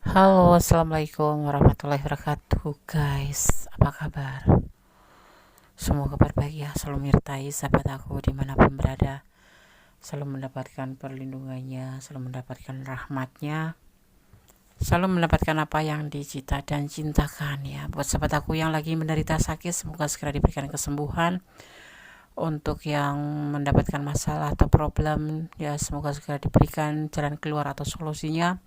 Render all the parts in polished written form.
Halo, assalamualaikum warahmatullahi wabarakatuh, guys. Apa kabar? Semoga baik ya, selalu menyertai sahabat aku dimanapun berada, selalu mendapatkan perlindungannya, selalu mendapatkan rahmatnya, selalu mendapatkan apa yang dicita dan cintakan ya. Buat sahabat aku yang lagi menderita sakit, semoga segera diberikan kesembuhan. Untuk yang mendapatkan masalah atau problem ya, semoga segera diberikan jalan keluar atau solusinya.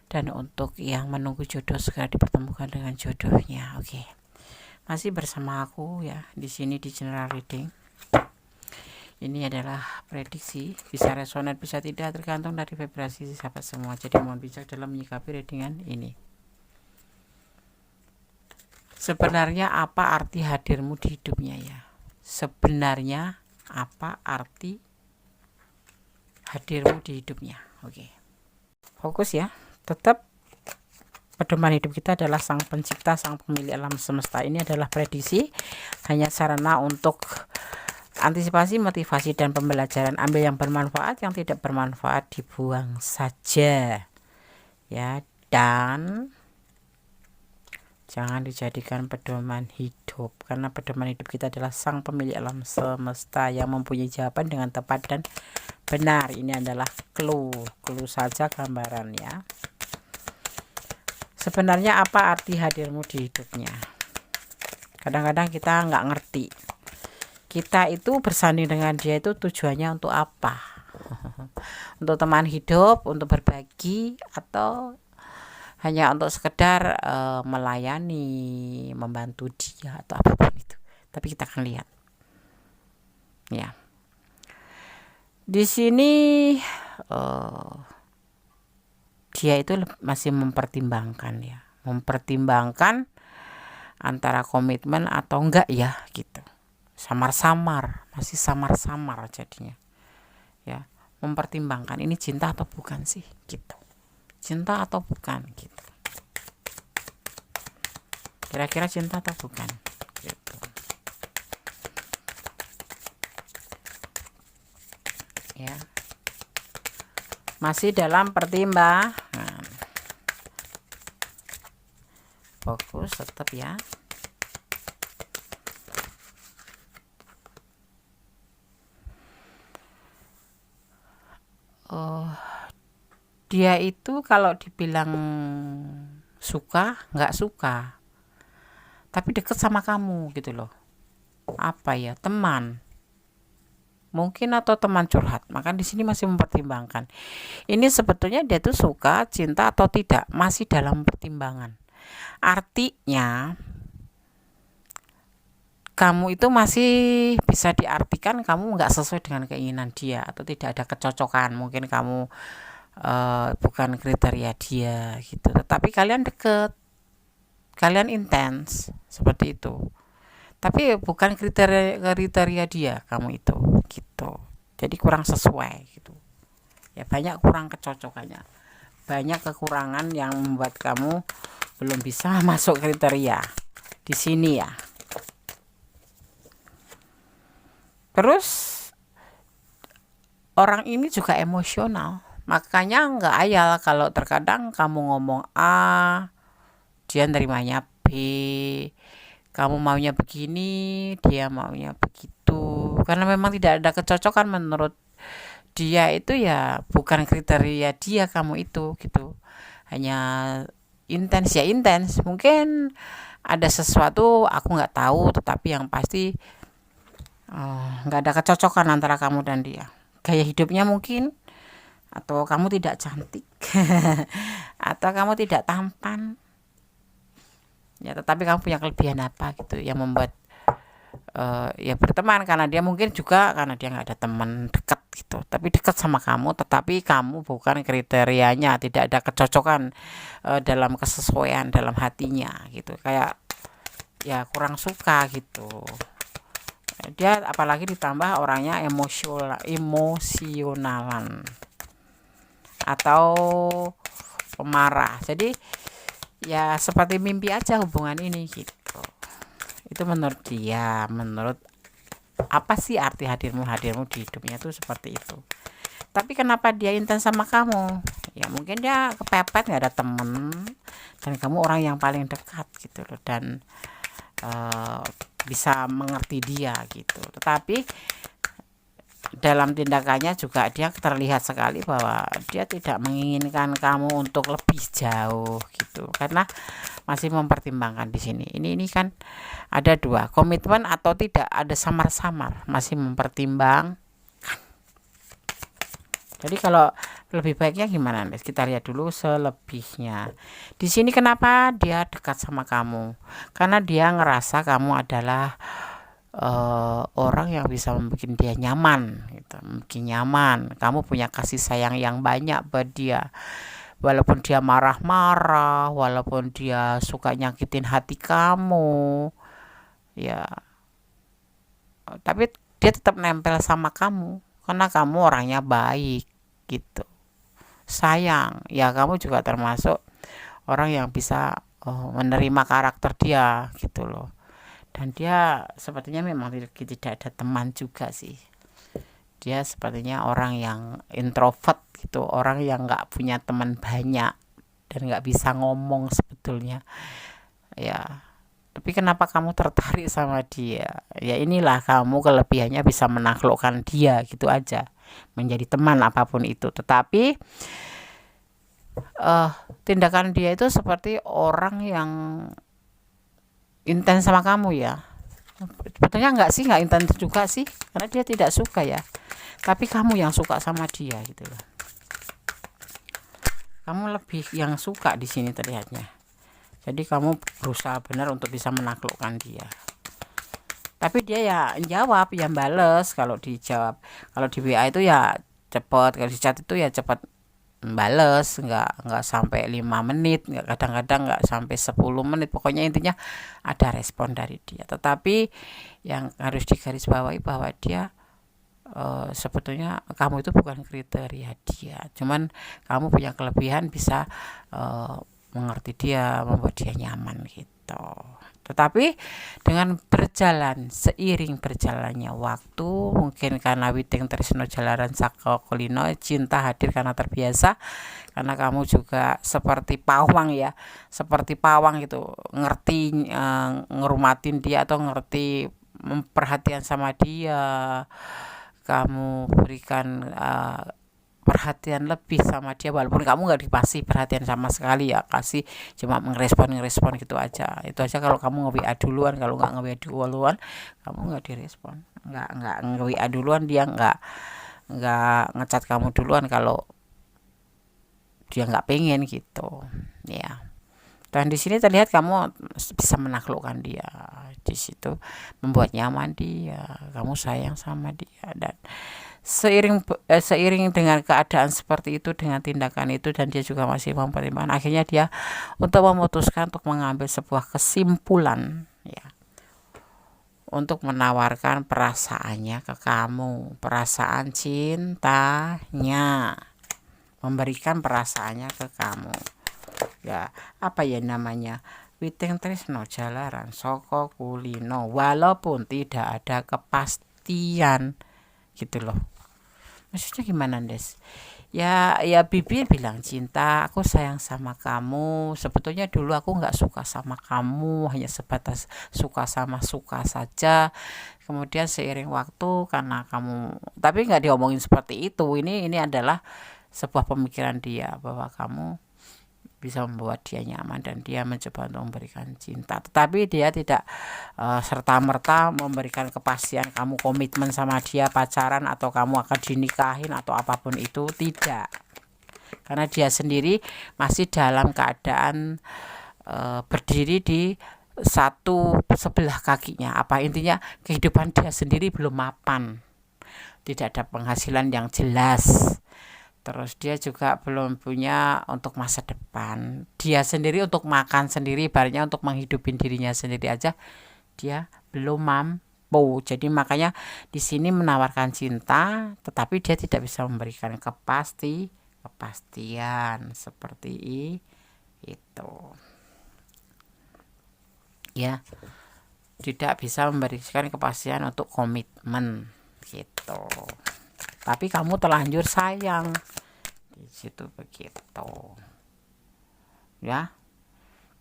Dan untuk yang menunggu jodoh segera dipertemukan dengan jodohnya. Oke. Masih bersama aku ya di sini di general reading. Ini adalah prediksi, bisa resonan bisa tidak, tergantung dari vibrasi sahabat semua. Jadi mohon bijak dalam menyikapi readingan ini. Sebenarnya apa arti hadirmu di hidupnya ya? Sebenarnya apa arti hadirmu di hidupnya? Oke. Fokus ya. Tetap pedoman hidup kita adalah sang pencipta, sang pemilik alam semesta. Ini adalah prediksi, hanya sarana untuk antisipasi, motivasi, dan pembelajaran. Ambil yang bermanfaat, yang tidak bermanfaat dibuang saja ya. Dan jangan dijadikan pedoman hidup, karena pedoman hidup kita adalah sang pemilik alam semesta yang mempunyai jawaban dengan tepat dan benar. Ini adalah clue saja gambarannya. Sebenarnya apa arti hadirmu di hidupnya? Kadang-kadang kita nggak ngerti. Kita itu bersanding dengan dia itu tujuannya untuk apa? Untuk teman hidup, untuk berbagi, atau hanya untuk sekedar melayani, membantu dia atau apapun itu. Tapi kita akan lihat. Ya. Di sini dia itu masih mempertimbangkan ya, mempertimbangkan antara komitmen atau enggak ya gitu. Samar-samar, masih samar-samar jadinya ya. Mempertimbangkan ini cinta atau bukan sih gitu, cinta atau bukan gitu, kira-kira cinta atau bukan gitu ya. Masih dalam pertimbangan, fokus tetap ya. Dia itu kalau dibilang suka nggak suka, tapi deket sama kamu gitu loh. Apa ya, teman mungkin, atau teman curhat. Maka di sini masih mempertimbangkan. Ini sebetulnya dia tuh suka, cinta atau tidak, masih dalam pertimbangan. Artinya kamu itu masih bisa diartikan kamu nggak sesuai dengan keinginan dia, atau tidak ada kecocokan. Mungkin kamu bukan kriteria dia gitu, tetapi kalian deket, kalian intens seperti itu, tapi bukan kriteria dia kamu itu gitu. Jadi kurang sesuai gitu ya, banyak kurang kecocokannya, banyak kekurangan yang membuat kamu belum bisa masuk kriteria di sini ya. Terus orang ini juga emosional, makanya nggak ayal kalau terkadang kamu ngomong A, dia nerimanya B, kamu maunya begini, dia maunya begitu, karena memang tidak ada kecocokan menurut dia itu ya, bukan kriteria dia kamu itu gitu. Hanya intens ya intens, mungkin ada sesuatu aku nggak tahu, tetapi yang pasti nggak ada kecocokan antara kamu dan dia. Gaya hidupnya mungkin, atau kamu tidak cantik atau kamu tidak tampan ya, tetapi kamu punya kelebihan apa gitu yang membuat ya berteman. Karena dia mungkin juga karena dia nggak ada teman dekat gitu, tapi dekat sama kamu, tetapi kamu bukan kriterianya, tidak ada kecocokan dalam kesesuaian dalam hatinya gitu, kayak ya kurang suka gitu. Dia apalagi ditambah orangnya emosionalan atau pemarah, jadi ya seperti mimpi aja hubungan ini gitu. Itu menurut dia, menurut apa sih arti hadirmu di hidupnya tuh seperti itu. Tapi kenapa dia intens sama kamu Ya mungkin dia kepepet, nggak ada temen, dan kamu orang yang paling dekat gitu loh, dan eh, bisa mengerti dia gitu. Tetapi dalam tindakannya juga dia terlihat sekali bahwa dia tidak menginginkan kamu untuk lebih jauh gitu, karena masih mempertimbangkan di sini. Ini kan ada dua, komitmen atau tidak, ada samar-samar, masih mempertimbang. Jadi kalau lebih baiknya gimana, Nes? Kita lihat dulu selebihnya. Di sini kenapa dia dekat sama kamu? Karena dia ngerasa kamu adalah orang yang bisa membuat dia nyaman, gitu. Mungkin nyaman. Kamu punya kasih sayang yang banyak buat dia. Walaupun dia marah-marah, walaupun dia suka nyakitin hati kamu, ya, tapi dia tetap nempel sama kamu karena kamu orangnya baik gitu. Sayang, ya kamu juga termasuk orang yang bisa menerima karakter dia gitu loh. Dan dia sepertinya memang tidak ada teman juga sih. Dia sepertinya orang yang introvert gitu, orang yang nggak punya teman banyak dan nggak bisa ngomong sebetulnya. Ya, tapi kenapa kamu tertarik sama dia? Ya inilah, kamu kelebihannya bisa menaklukkan dia gitu aja, menjadi teman apapun itu. Tetapi tindakan dia itu seperti orang yang intens sama kamu ya. Sebetulnya enggak sih, enggak intens juga sih, karena dia tidak suka ya. Tapi kamu yang suka sama dia gitu loh. Kamu lebih yang suka di sini terlihatnya. Jadi kamu berusaha benar untuk bisa menaklukkan dia. Tapi dia ya jawab, ya bales kalau dijawab. Kalau di WA itu ya cepet, kalau di chat itu ya cepet bales, nggak sampai 5 menit, nggak, kadang-kadang nggak sampai 10 menit, pokoknya intinya ada respon dari dia. Tetapi yang harus digarisbawahi bahwa dia sebetulnya kamu itu bukan kriteria dia, cuman kamu punya kelebihan bisa mengerti dia, membuat dia nyaman gitu. Tetapi dengan seiring berjalannya waktu, mungkin karena witing tresno jalaran saka kulino, cinta hadir karena terbiasa, karena kamu juga seperti pawang ya, seperti pawang gitu, ngerti ngerumatin dia atau ngerti perhatian sama dia, kamu berikan perhatian lebih sama dia, walaupun kamu nggak dikasih perhatian sama sekali ya, kasih cuma ngerespon gitu aja. Itu aja kalau kamu nge-WA duluan. Kalau nggak nge-WA duluan, kamu nggak direspon. Nggak nge-WA duluan, dia nggak ngechat kamu duluan kalau dia nggak pengen gitu ya. Dan di sini terlihat kamu bisa menaklukkan dia, di situ membuat nyaman dia, kamu sayang sama dia. Dan seiring dengan keadaan seperti itu, dengan tindakan itu, dan dia juga masih mempertimbangkan, akhirnya dia untuk memutuskan untuk mengambil sebuah kesimpulan ya, untuk menawarkan perasaannya ke kamu, perasaan cintanya, memberikan perasaannya ke kamu ya. Apa ya namanya, witing tresno jalaran saka kulino, walaupun tidak ada kepastian gitu loh. Maksudnya gimana, Des? Ya Bibi bilang cinta, aku sayang sama kamu. Sebetulnya dulu aku nggak suka sama kamu, hanya sebatas suka saja. Kemudian seiring waktu, karena kamu, tapi nggak diomongin seperti itu. Ini adalah sebuah pemikiran dia bahwa kamu bisa membuat dia nyaman dan dia mencoba untuk memberikan cinta. Tetapi dia tidak serta-merta memberikan kepastian kamu komitmen sama dia, pacaran, atau kamu akan dinikahin atau apapun itu, tidak. Karena dia sendiri masih dalam keadaan berdiri di satu sebelah kakinya. Apa intinya, kehidupan dia sendiri belum mapan. Tidak ada penghasilan yang jelas. Terus dia juga belum punya untuk masa depan. Dia sendiri untuk makan sendiri, ibaratnya untuk menghidupin dirinya sendiri aja, dia belum mampu. Jadi makanya di sini menawarkan cinta, tetapi dia tidak bisa memberikan kepastian seperti itu. Ya, tidak bisa memberikan kepastian untuk komitmen gitu. Tapi kamu terlanjur sayang, Di situ begitu. Ya.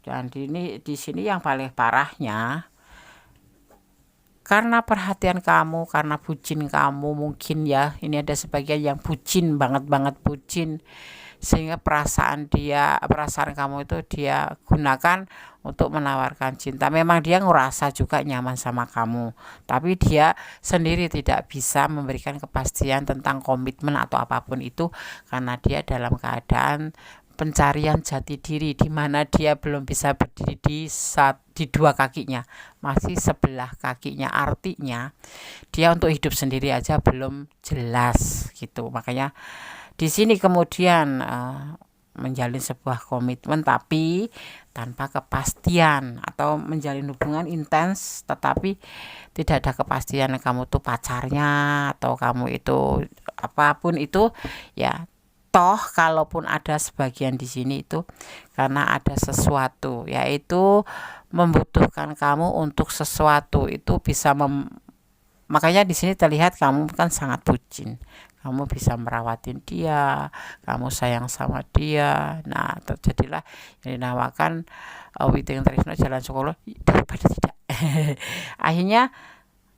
Dan di sini yang paling parahnya karena perhatian kamu, karena bucin kamu mungkin ya, ini ada sebagian yang bucin banget bucin, sehingga perasaan kamu itu dia gunakan untuk menawarkan cinta. Memang dia ngerasa juga nyaman sama kamu, tapi dia sendiri tidak bisa memberikan kepastian tentang komitmen atau apapun itu, karena dia dalam keadaan pencarian jati diri, di mana dia belum bisa berdiri di dua kakinya, masih sebelah kakinya. Artinya dia untuk hidup sendiri aja belum jelas gitu. Makanya di sini kemudian menjalin sebuah komitmen tapi tanpa kepastian, atau menjalin hubungan intens tetapi tidak ada kepastian kamu tuh pacarnya atau kamu itu apapun itu ya. Toh kalaupun ada sebagian di sini itu karena ada sesuatu, yaitu membutuhkan kamu untuk sesuatu itu bisa makanya di sini terlihat kamu kan sangat bucin. Kamu bisa merawatin dia, kamu sayang sama dia. Nah, terjadilah yang dinamakan witing tresno jalan sekolah daripada tidak. Akhirnya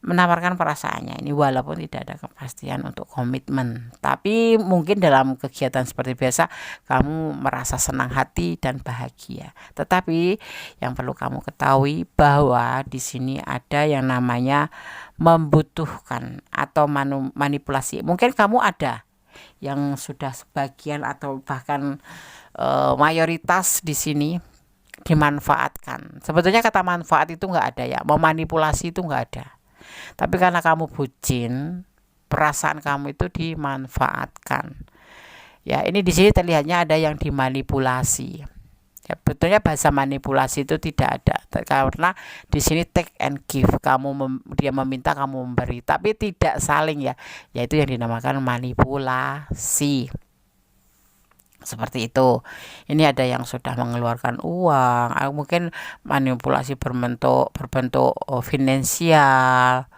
menawarkan perasaannya ini walaupun tidak ada kepastian untuk komitmen, tapi mungkin dalam kegiatan seperti biasa kamu merasa senang hati dan bahagia. Tetapi yang perlu kamu ketahui bahwa di sini ada yang namanya membutuhkan atau manipulasi. Mungkin kamu ada yang sudah sebagian atau bahkan mayoritas di sini dimanfaatkan. Sebetulnya kata manfaat itu nggak ada ya, memanipulasi itu nggak ada. Tapi karena kamu bucin, perasaan kamu itu dimanfaatkan. Ya, ini di sini terlihatnya ada yang dimanipulasi. Ya, betulnya bahasa manipulasi itu tidak ada, karena di sini take and give. Dia meminta, kamu memberi, tapi tidak saling ya. Yaitu yang dinamakan manipulasi. Seperti itu. Ini ada yang sudah mengeluarkan uang, mungkin manipulasi berbentuk finansial,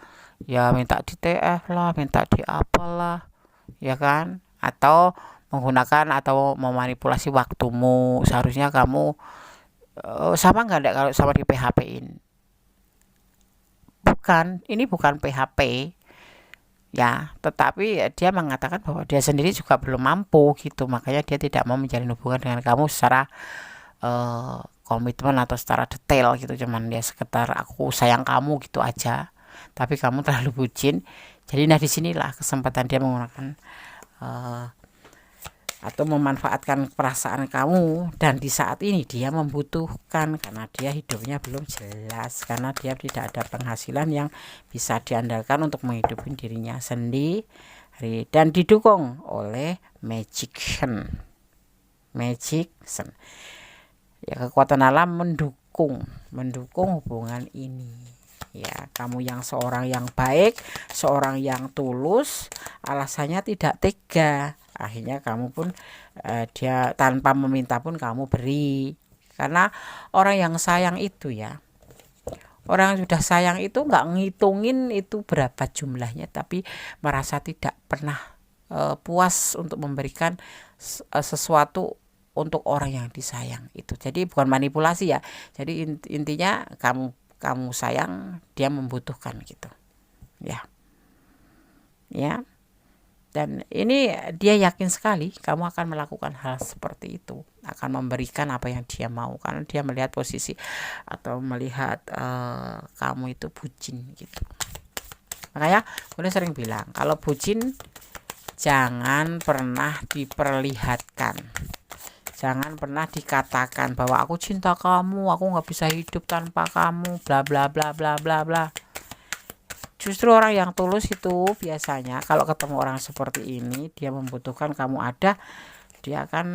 ya minta di TF lah, minta di apalah, ya kan, atau menggunakan atau memanipulasi waktumu. Seharusnya kamu sama nggak kalau sama di PHP-in? Bukan, ini bukan PHP. Ya, tetapi dia mengatakan bahwa dia sendiri juga belum mampu gitu, makanya dia tidak mau menjalin hubungan dengan kamu secara komitmen atau secara detail gitu. Cuman dia sekedar aku sayang kamu gitu aja, tapi kamu terlalu bucin. Jadi nah disinilah kesempatan dia menggunakan atau memanfaatkan perasaan kamu, dan di saat ini dia membutuhkan karena dia hidupnya belum jelas, karena dia tidak ada penghasilan yang bisa diandalkan untuk menghidupi dirinya sendiri, dan didukung oleh magician. Ya, kekuatan alam mendukung hubungan ini. Ya, kamu yang seorang yang baik, seorang yang tulus, alasannya tidak tega. Akhirnya kamu pun dia tanpa meminta pun kamu beri. Karena orang yang sayang itu ya, orang yang sudah sayang itu nggak ngitungin itu berapa jumlahnya, tapi merasa tidak pernah puas untuk memberikan sesuatu untuk orang yang disayang itu. Jadi bukan manipulasi ya. Jadi intinya kamu sayang, dia membutuhkan gitu. Ya. Ya. Dan ini dia yakin sekali kamu akan melakukan hal seperti itu, akan memberikan apa yang dia mau, karena dia melihat posisi atau melihat kamu itu bucin gitu. Makanya gue sering bilang kalau bucin jangan pernah diperlihatkan, jangan pernah dikatakan bahwa aku cinta kamu, aku nggak bisa hidup tanpa kamu, bla bla bla bla bla bla. Justru orang yang tulus itu biasanya kalau ketemu orang seperti ini, dia membutuhkan kamu ada, dia akan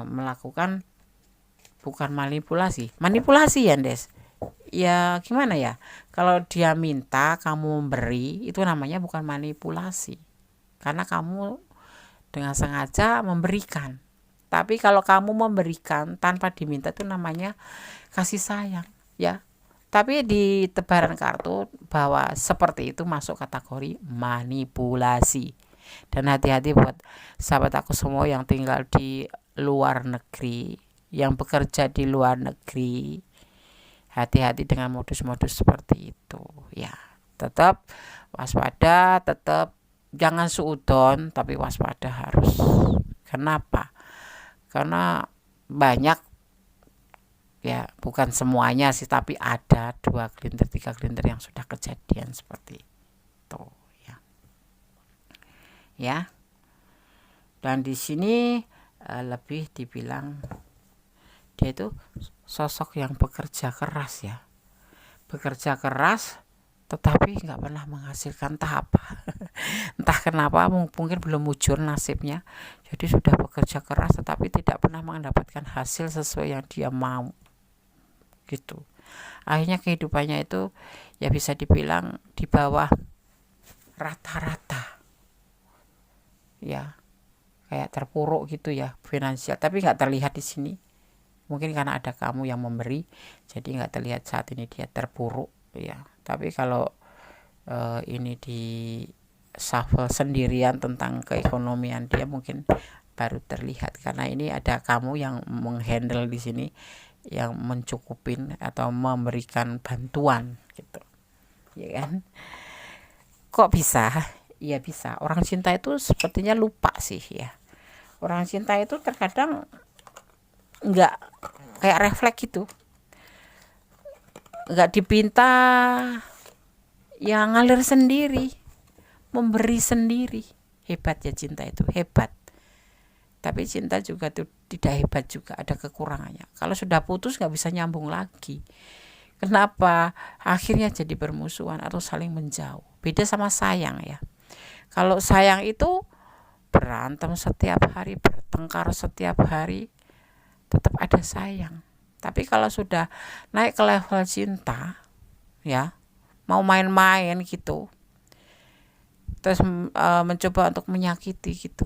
melakukan bukan manipulasi ya Des. Ya gimana ya, kalau dia minta kamu memberi, itu namanya bukan manipulasi, karena kamu dengan sengaja memberikan. Tapi kalau kamu memberikan tanpa diminta, itu namanya kasih sayang ya. Tapi di tebaran kartu bahwa seperti itu masuk kategori manipulasi. Dan hati-hati buat sahabat aku semua yang tinggal di luar negeri, yang bekerja di luar negeri. Hati-hati dengan modus-modus seperti itu ya. Tetap waspada, tetap jangan suudon, tapi waspada harus. Kenapa? Karena banyak ya, bukan semuanya sih, tapi ada 2 gelintir 3 gelintir yang sudah kejadian seperti itu ya. Ya. Dan di sini lebih dibilang dia itu sosok yang bekerja keras ya. Bekerja keras tetapi nggak pernah menghasilkan entah apa. Entah kenapa, mungkin belum mujur nasibnya. Jadi sudah bekerja keras tetapi tidak pernah mendapatkan hasil sesuai yang dia mau. Gitu. Akhirnya kehidupannya itu ya bisa dibilang di bawah rata-rata. Ya. Kayak terpuruk gitu ya finansial, tapi nggak terlihat di sini. Mungkin karena ada kamu yang memberi, jadi nggak terlihat saat ini dia terpuruk ya. Tapi kalau ini di shuffle sendirian tentang keekonomian dia mungkin baru terlihat, karena ini ada kamu yang menghandle di sini, yang mencukupin atau memberikan bantuan gitu ya kan. Kok bisa? Iya bisa. Orang cinta itu sepertinya lupa sih ya. Orang cinta itu terkadang nggak kayak refleks gitu, nggak dipinta, yang ngalir sendiri, memberi sendiri. Hebat ya cinta itu, hebat. Tapi cinta juga tuh tidak hebat juga, ada kekurangannya. Kalau sudah putus nggak bisa nyambung lagi. Kenapa? Akhirnya jadi bermusuhan atau saling menjauh. Beda sama sayang ya. Kalau sayang itu berantem setiap hari, bertengkar setiap hari, tetap ada sayang. Tapi kalau sudah naik ke level cinta ya, mau main-main gitu, terus mencoba untuk menyakiti gitu,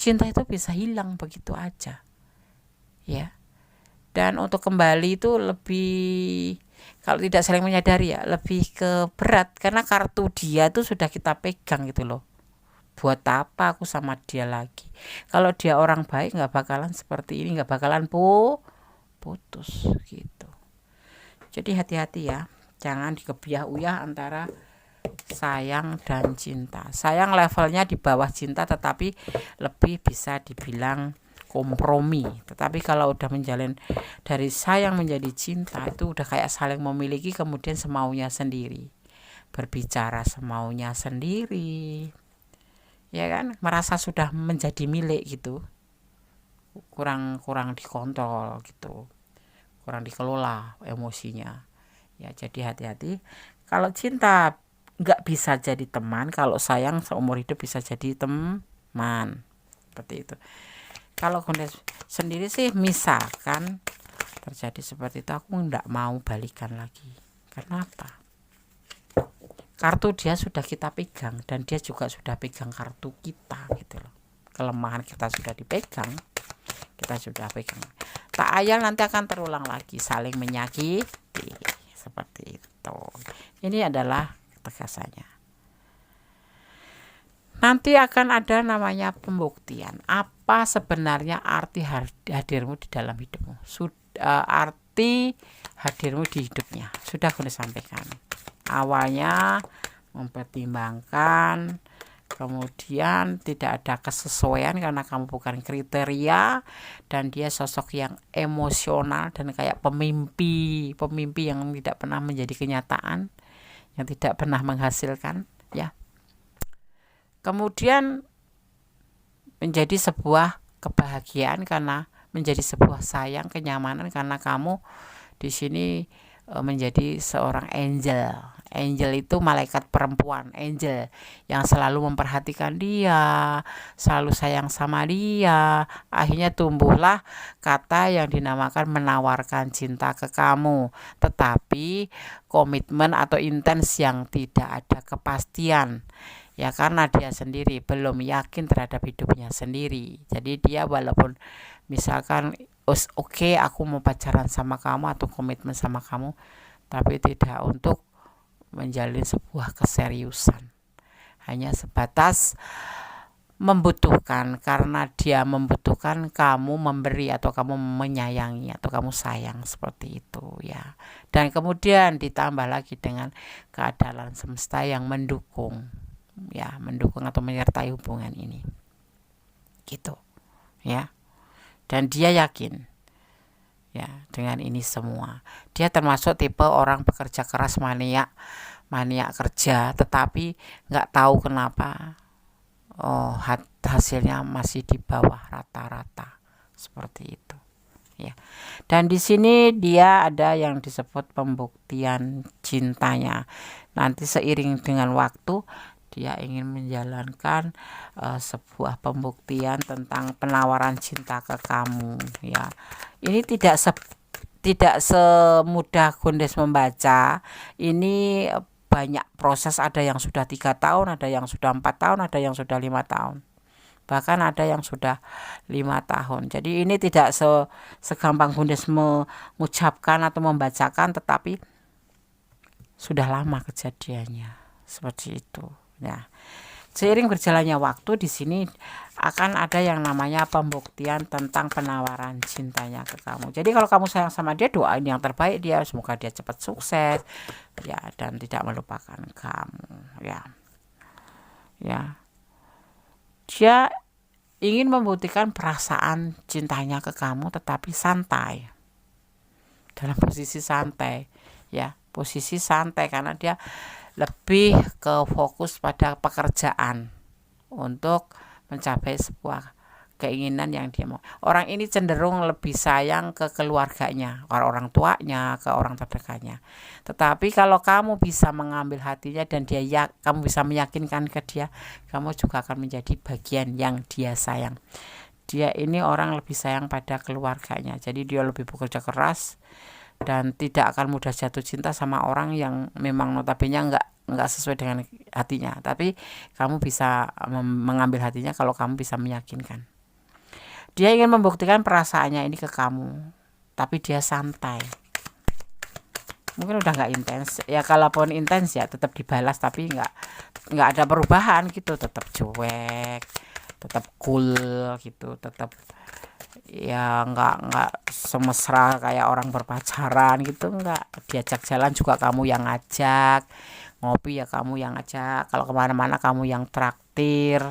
cinta itu bisa hilang begitu aja ya. Dan untuk kembali itu lebih, kalau tidak saling menyadari ya, lebih ke berat, karena kartu dia itu sudah kita pegang gitu loh. Buat apa aku sama dia lagi? Kalau dia orang baik nggak bakalan seperti ini, nggak bakalan putus gitu. Jadi hati-hati ya, jangan dikebiah-uyah antara sayang dan cinta. Sayang levelnya di bawah cinta, tetapi lebih bisa dibilang kompromi. Tetapi kalau udah menjalin dari sayang menjadi cinta, itu udah kayak saling memiliki, kemudian semaunya sendiri, berbicara semaunya sendiri ya kan, merasa sudah menjadi milik gitu, kurang dikontrol gitu, kurang dikelola emosinya ya. Jadi hati-hati, kalau cinta nggak bisa jadi teman, kalau sayang seumur hidup bisa jadi teman, seperti itu. Kalau kondisi sendiri sih, misalkan terjadi seperti itu, aku nggak mau balikan lagi. Kenapa? Kartu dia sudah kita pegang, dan dia juga sudah pegang kartu kita gitu loh. Kelemahan kita sudah dipegang, kita sudah pegang. Tak ayal nanti akan terulang lagi, saling menyakiti seperti itu. Ini adalah tegasannya. Nanti akan ada namanya pembuktian. Apa sebenarnya arti hadirmu di dalam hidupmu? Arti hadirmu di hidupnya sudah aku sampaikan. Awalnya mempertimbangkan, kemudian tidak ada kesesuaian karena kamu bukan kriteria, dan dia sosok yang emosional dan kayak pemimpi yang tidak pernah menjadi kenyataan, yang tidak pernah menghasilkan ya. Kemudian menjadi sebuah kebahagiaan karena menjadi sebuah sayang, kenyamanan karena kamu di sini menjadi seorang angel. Angel itu malaikat perempuan, angel yang selalu memperhatikan dia, selalu sayang sama dia. Akhirnya tumbuhlah kata yang dinamakan menawarkan cinta ke kamu, tetapi komitmen atau intens yang tidak ada kepastian. Ya karena dia sendiri belum yakin terhadap hidupnya sendiri. Jadi dia walaupun misalkan oke, aku mau pacaran sama kamu atau komitmen sama kamu, tapi tidak untuk menjalin sebuah keseriusan, hanya sebatas membutuhkan, karena dia membutuhkan kamu memberi atau kamu menyayangi atau kamu sayang, seperti itu ya. Dan kemudian ditambah lagi dengan keadaan semesta yang mendukung ya, mendukung atau menyertai hubungan ini gitu ya. Dan dia yakin ya dengan ini semua. Dia termasuk tipe orang pekerja keras, maniak kerja, tetapi nggak tahu kenapa hasilnya masih di bawah rata-rata, seperti itu ya. Dan di sini dia ada yang disebut pembuktian cintanya. Nanti seiring dengan waktu dia ingin menjalankan sebuah pembuktian tentang penawaran cinta ke kamu ya. Ini tidak semudah Gondes membaca. Ini banyak proses, ada yang sudah 3 tahun, ada yang sudah 4 tahun, ada yang sudah 5 tahun, bahkan ada yang sudah 5 tahun. Jadi ini tidak segampang Gondes mengucapkan atau membacakan, tetapi sudah lama kejadiannya, seperti itu ya. Seiring berjalannya waktu, di sini akan ada yang namanya pembuktian tentang penawaran cintanya ke kamu. Jadi kalau kamu sayang sama dia, doain yang terbaik dia, semoga dia cepat sukses ya, dan tidak melupakan kamu ya. Ya. Dia ingin membuktikan perasaan cintanya ke kamu, tetapi santai. Dalam posisi santai ya, posisi santai, karena dia lebih ke fokus pada pekerjaan untuk mencapai sebuah keinginan yang dia mau. Orang ini cenderung lebih sayang ke keluarganya, orang tuanya, ke orang terdekatnya. Tetapi kalau kamu bisa mengambil hatinya dan kamu bisa meyakinkan ke dia, kamu juga akan menjadi bagian yang dia sayang. Dia ini orang lebih sayang pada keluarganya, jadi dia lebih bekerja keras dan tidak akan mudah jatuh cinta sama orang yang memang notabene nggak sesuai dengan hatinya. Tapi kamu bisa mengambil hatinya kalau kamu bisa meyakinkan. Dia ingin membuktikan perasaannya ini ke kamu, tapi dia santai. Mungkin udah nggak intens ya, kalaupun intens ya tetap dibalas, tapi nggak ada perubahan gitu, tetap cuek, tetap cool gitu, tetap ya nggak semesra kayak orang berpacaran gitu, nggak. Diajak jalan juga kamu yang ngajak, ngopi ya kamu yang ngajak, kalau kemana-mana kamu yang traktir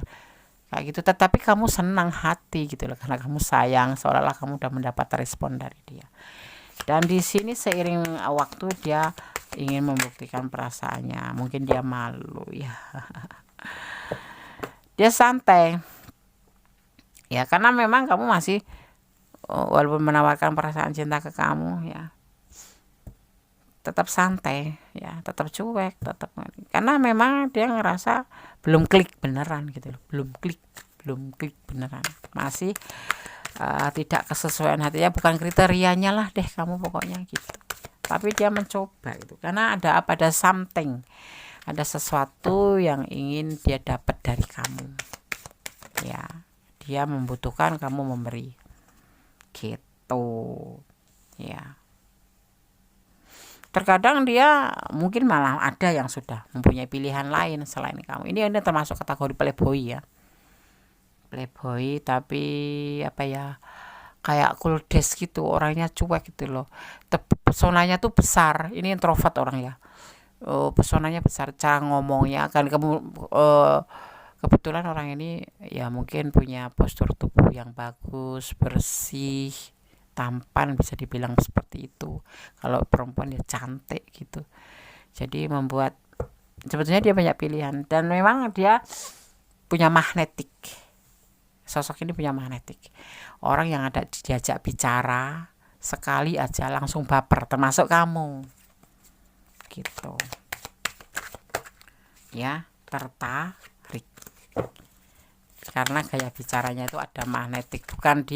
kayak gitu. Tetapi kamu senang hati gitu loh, karena kamu sayang, seolah-olah kamu udah mendapat respon dari dia. Dan di sini seiring waktu dia ingin membuktikan perasaannya, mungkin dia malu ya. Dia santai ya, karena memang kamu masih walaupun menawarkan perasaan cinta ke kamu ya, tetap santai ya, tetap cuek, tetap, karena memang dia ngerasa belum klik beneran gitu loh, belum klik beneran, masih tidak kesesuaian hatinya, bukan kriterianya lah deh kamu pokoknya gitu. Tapi dia mencoba gitu, karena ada something, ada sesuatu yang ingin dia dapat dari kamu ya. Dia membutuhkan kamu memberi gitu ya. Terkadang dia mungkin malah ada yang sudah mempunyai pilihan lain selain kamu. Ini termasuk kategori playboy ya, playboy tapi apa ya, kayak kuldes gitu, orangnya cuek gitu loh. Pesonanya tuh besar, ini introvert orang ya. Pesonanya besar, cara ngomongnya kan kebetulan orang ini ya mungkin punya postur tubuh yang bagus, bersih, tampan, bisa dibilang seperti itu. Kalau perempuan ya cantik gitu. Jadi membuat sebetulnya dia banyak pilihan, dan memang dia punya magnetik. Sosok ini punya magnetik. Orang yang ada diajak bicara sekali aja langsung baper, termasuk kamu. Gitu. Ya, tertarik. Karena gaya bicaranya itu ada magnetik. Bukan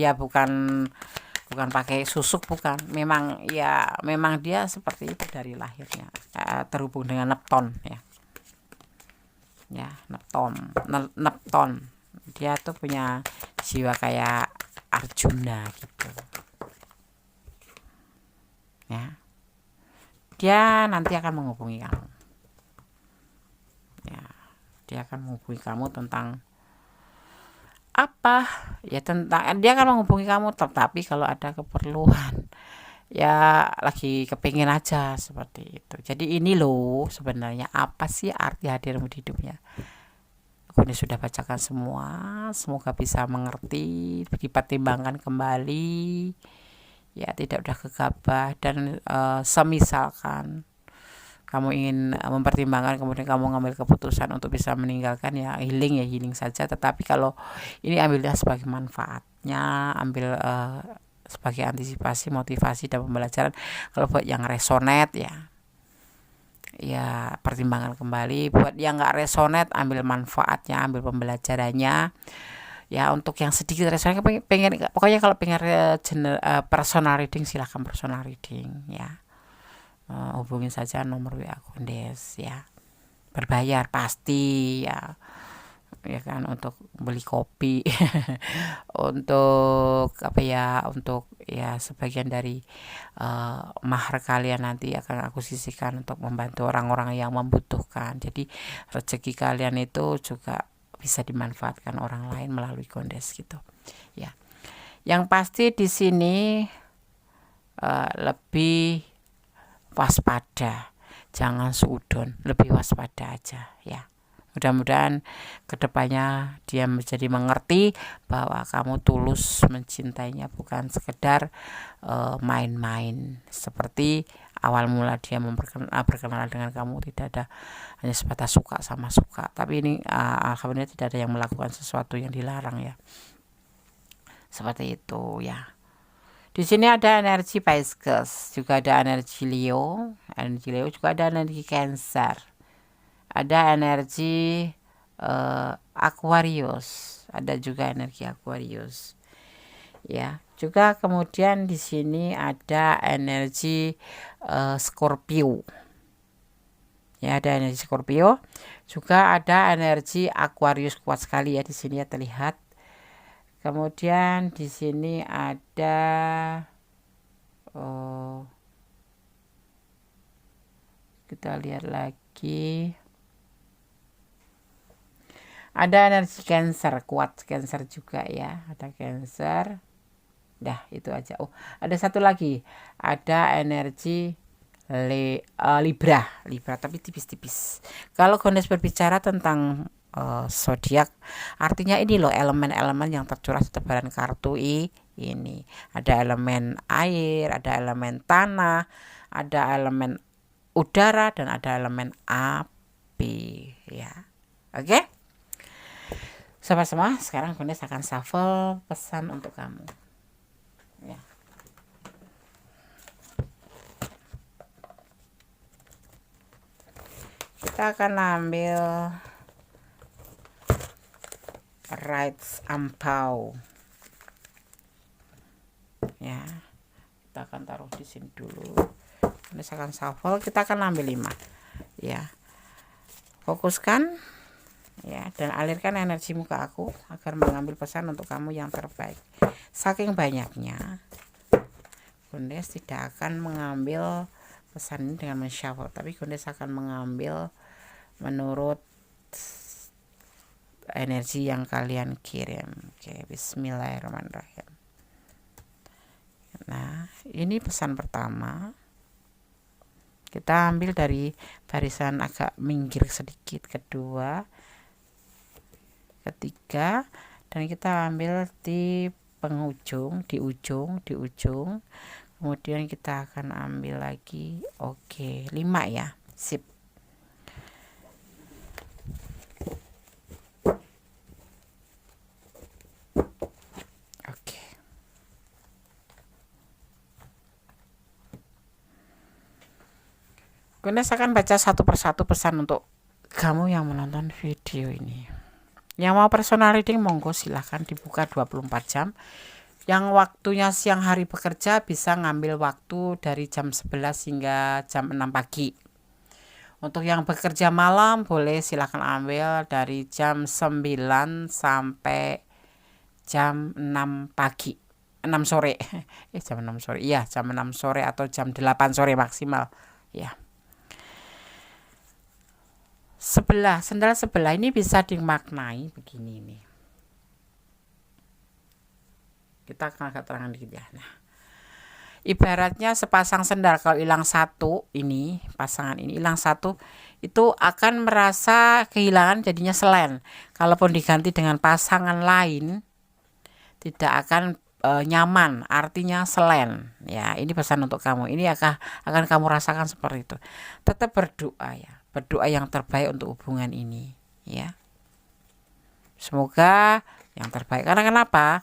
pakai susuk, bukan. Memang dia seperti itu dari lahirnya. Terhubung dengan Nepton ya. Ya, Nepton. Dia tuh punya jiwa kayak Arjuna gitu. Ya. Dia nanti akan menghubungi kamu. Ya. Dia akan menghubungi kamu tentang apa ya, tentang dia akan menghubungi kamu, tetapi kalau ada keperluan ya lagi kepingin aja seperti itu. Jadi ini loh sebenarnya apa sih arti hadirmu di hidupnya. Aku ini sudah bacakan semua, semoga bisa mengerti, dipertimbangkan kembali, ya tidak udah gegabah. Dan semisalkan kamu ingin mempertimbangkan kemudian kamu ngambil keputusan untuk bisa meninggalkan, ya healing saja. Tetapi kalau ini ambilnya sebagai manfaatnya, ambil sebagai antisipasi, motivasi dan pembelajaran. Kalau buat yang resonate ya pertimbangkan kembali. Buat yang nggak resonate, ambil manfaatnya, ambil pembelajarannya. Ya untuk yang sedikit resonate, pokoknya kalau pengen personal reading, silahkan personal reading ya. Hubungin saja nomor WA Kondes ya, berbayar pasti ya, ya kan, untuk beli kopi untuk apa ya, untuk ya sebagian dari mahar kalian nanti akan aku sisihkan untuk membantu orang-orang yang membutuhkan. Jadi rezeki kalian itu juga bisa dimanfaatkan orang lain melalui Kondes gitu ya. Yang pasti di sini lebih waspada, jangan suudon, lebih waspada aja ya. Mudah-mudahan kedepannya dia menjadi mengerti bahwa kamu tulus mencintainya, bukan sekedar main-main. Seperti awal mula dia berkenalan dengan kamu, tidak ada hanya sebatas suka sama suka. Tapi ini alhamdulillah tidak ada yang melakukan sesuatu yang dilarang ya. Seperti itu ya. Di sini ada energi Pisces, juga ada energi Leo juga ada energi Cancer, ada energi Aquarius, ada juga energi Aquarius. Ya, juga kemudian di sini ada energi Scorpio. Ya, ada energi Scorpio, juga ada energi Aquarius, kuat sekali ya di sini ya terlihat. Kemudian di sini ada kita lihat lagi, ada energi Cancer, kuat Cancer juga ya, ada Cancer. Dah itu aja. Ada satu lagi, ada energi Libra tapi tipis-tipis. Kalau Kondes berbicara tentang zodiak, artinya ini loh elemen-elemen yang tercurah di tebaran kartu ini. Ada elemen air, ada elemen tanah, ada elemen udara, dan ada elemen api ya. Oke? Sama-sama, sekarang Kondes akan shuffle pesan untuk kamu ya. Kita akan ambil Rights Ampau ya. Kita akan taruh di sini dulu. Ini akan shuffle, kita akan ambil 5 ya. Fokuskan ya, dan alirkan energimu ke aku agar mengambil pesan untuk kamu yang terbaik. Saking banyaknya, Kondes tidak akan mengambil pesan ini dengan men-shuffle, tapi Kondes akan mengambil menurut energi yang kalian kirim. Oke, bismillahirrahmanirrahim. Nah, ini pesan pertama. Kita ambil dari barisan agak minggir sedikit, kedua, ketiga, dan kita ambil di penghujung, di ujung. Kemudian kita akan ambil lagi. Oke, 5 ya. Sip. Kondes akan baca satu persatu pesan untuk kamu yang menonton video ini. Yang mau personal reading monggo silahkan, dibuka 24 jam. Yang waktunya siang hari bekerja bisa ngambil waktu dari jam 11 hingga jam 6 pagi. Untuk yang bekerja malam boleh silahkan ambil dari jam 9 sampai jam 6 pagi. 6 sore. Jam 6 sore. Iya, jam 6 sore atau jam 8 sore maksimal. Ya. Sendal sebelah ini bisa dimaknai begini nih. Kita akan terangkan dikit ya. Nah, ibaratnya sepasang sendal, kalau hilang satu, ini pasangan ini hilang satu, itu akan merasa kehilangan, jadinya selen. Kalaupun diganti dengan pasangan lain, tidak akan nyaman, artinya selen. Ya, ini pesan untuk kamu. Ini akan kamu rasakan seperti itu. Tetap berdoa ya, berdoa yang terbaik untuk hubungan ini. Ya, semoga yang terbaik. Karena kenapa?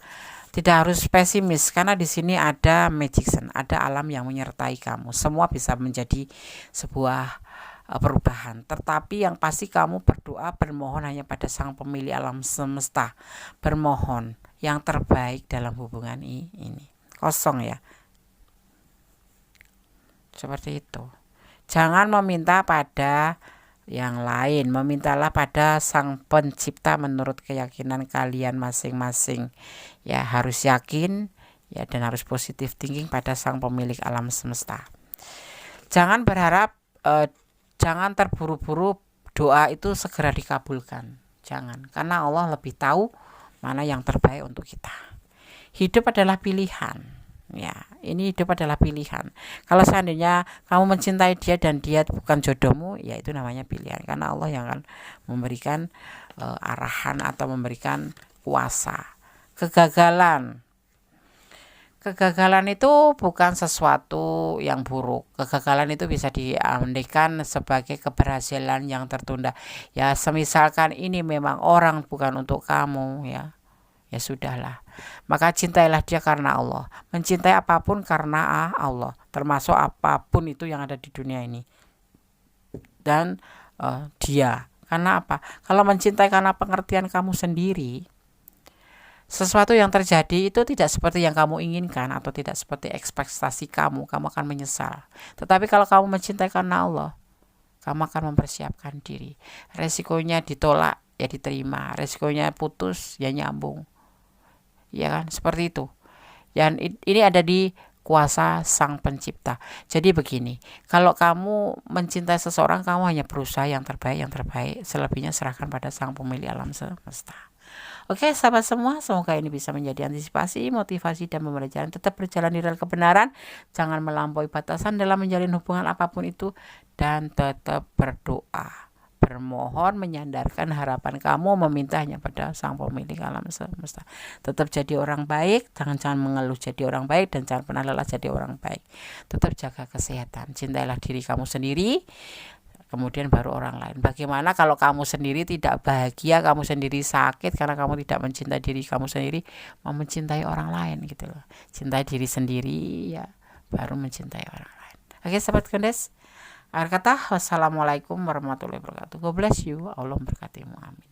Tidak harus pesimis, karena di sini ada magician, ada alam yang menyertai kamu. Semua bisa menjadi sebuah perubahan. Tetapi yang pasti kamu berdoa, bermohon hanya pada Sang Pemilik alam semesta. Bermohon yang terbaik dalam hubungan ini. Kosong ya. Seperti itu. Jangan meminta pada yang lain, memintalah pada Sang Pencipta menurut keyakinan kalian masing-masing. Ya, harus yakin ya, dan harus positif thinking pada Sang Pemilik alam semesta. Jangan berharap, jangan terburu-buru doa itu segera dikabulkan. Jangan, karena Allah lebih tahu mana yang terbaik untuk kita. Hidup adalah pilihan. Ya, ini hidup adalah pilihan. Kalau seandainya kamu mencintai dia dan dia bukan jodohmu, ya itu namanya pilihan. Karena Allah yang akan memberikan arahan atau memberikan kuasa. Kegagalan itu bukan sesuatu yang buruk. Kegagalan itu bisa diartikan sebagai keberhasilan yang tertunda. Ya, semisalkan ini memang orang bukan untuk kamu, ya sudahlah. Maka cintailah dia karena Allah. Mencintai apapun karena Allah, termasuk apapun itu yang ada di dunia ini. Dan dia, karena apa? Kalau mencintai karena pengertian kamu sendiri, sesuatu yang terjadi itu tidak seperti yang kamu inginkan atau tidak seperti ekspektasi kamu akan menyesal. Tetapi kalau kamu mencintai karena Allah, kamu akan mempersiapkan diri. Resikonya ditolak, ya diterima. Resikonya putus, ya nyambung. Ya kan, seperti itu. Dan ini ada di kuasa Sang Pencipta. Jadi begini, kalau kamu mencintai seseorang, kamu hanya berusaha yang terbaik. Selebihnya serahkan pada Sang Pemilik alam semesta. Oke, sahabat semua, semoga ini bisa menjadi antisipasi, motivasi, dan pembelajaran. Tetap berjalan di rel kebenaran, jangan melampaui batasan dalam menjalin hubungan apapun itu, dan tetap berdoa, bermohon, menyandarkan harapan kamu, meminta hanya pada Sang Pemilik alam semesta. Tetap jadi orang baik, jangan mengeluh jadi orang baik, dan jangan pernah lelah jadi orang baik. Tetap jaga kesehatan, cintailah diri kamu sendiri, kemudian baru orang lain. Bagaimana kalau kamu sendiri tidak bahagia, kamu sendiri sakit karena kamu tidak mencintai diri kamu sendiri, mau mencintai orang lain gitu loh. Cintai diri sendiri ya, baru mencintai orang lain. Oke, sahabat Kondes. Akhir kata, wassalamualaikum warahmatullahi wabarakatuh. God bless you. Allah memberkatimu. Amin.